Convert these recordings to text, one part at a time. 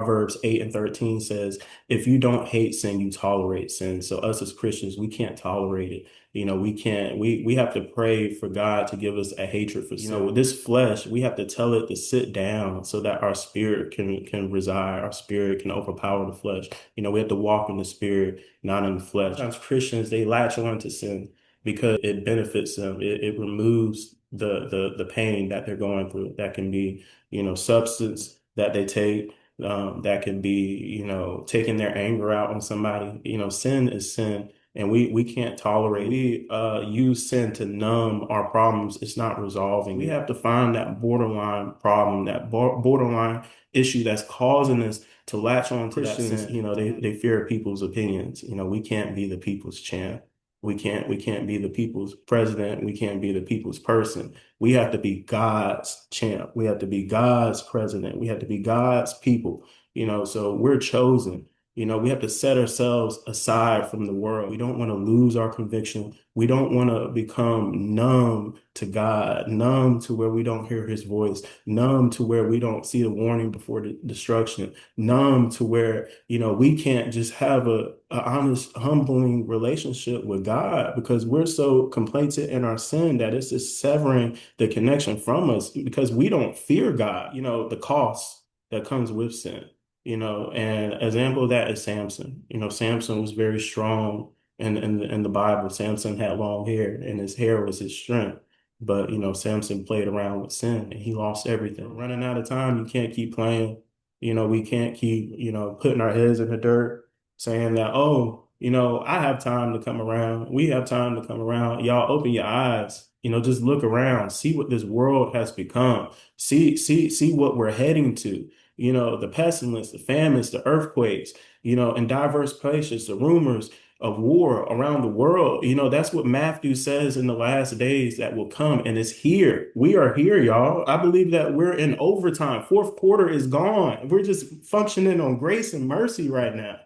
Proverbs 8:13 says, if you don't hate sin, you tolerate sin. So us as Christians, we can't tolerate it. We can't, we have to pray for God to give us a hatred for sin. With this flesh, we have to tell it to sit down so that our spirit can reside, our spirit can overpower the flesh. We have to walk in the spirit, not in the flesh. Sometimes Christians, they latch on to sin because it benefits them. It removes the pain that they're going through. That can be, substance that they take, that could be, taking their anger out on somebody. Sin is sin, and we can't tolerate. We use sin to numb our problems. It's not resolving. We have to find that borderline problem, that borderline issue that's causing us to latch on to that sin. They fear people's opinions. We can't be the people's champ. We can't be the people's president. We can't be the people's person. We have to be God's champ. We have to be God's president. We have to be God's people. So we're chosen. We have to set ourselves aside from the world. We don't want to lose our conviction. We don't want to become numb to God, numb to where we don't hear his voice, numb to where we don't see the warning before the destruction, numb to where, we can't just have a honest, humbling relationship with God because we're so complacent in our sin that it's just severing the connection from us because we don't fear God, the cost that comes with sin. And example of that is Samson. Samson was very strong in the Bible. Samson had long hair, and his hair was his strength. But Samson played around with sin, and he lost everything. Running out of time, you can't keep playing. We can't keep putting our heads in the dirt, saying that, oh, I have time to come around. We have time to come around. Y'all open your eyes. Just look around, see what this world has become. See what we're heading to. The pestilence, the famines, the earthquakes, in diverse places, the rumors of war around the world. That's what Matthew says in the last days that will come, and it's here. We are here, y'all. I believe that we're in overtime. Fourth quarter is gone. We're just functioning on grace and mercy right now.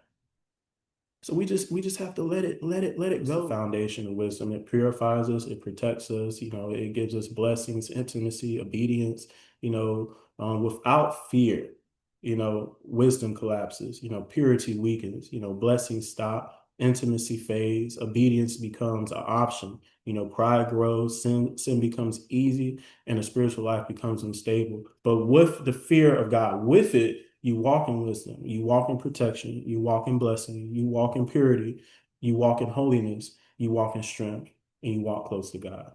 So we just have to let it go. Foundation of wisdom. It purifies us, it protects us, it gives us blessings, intimacy, obedience, without fear, wisdom collapses, purity weakens, blessings stop, intimacy fades, obedience becomes an option, pride grows, sin becomes easy, and the spiritual life becomes unstable. But with the fear of God, with it, you walk in wisdom, you walk in protection, you walk in blessing, you walk in purity, you walk in holiness, you walk in strength, and you walk close to God.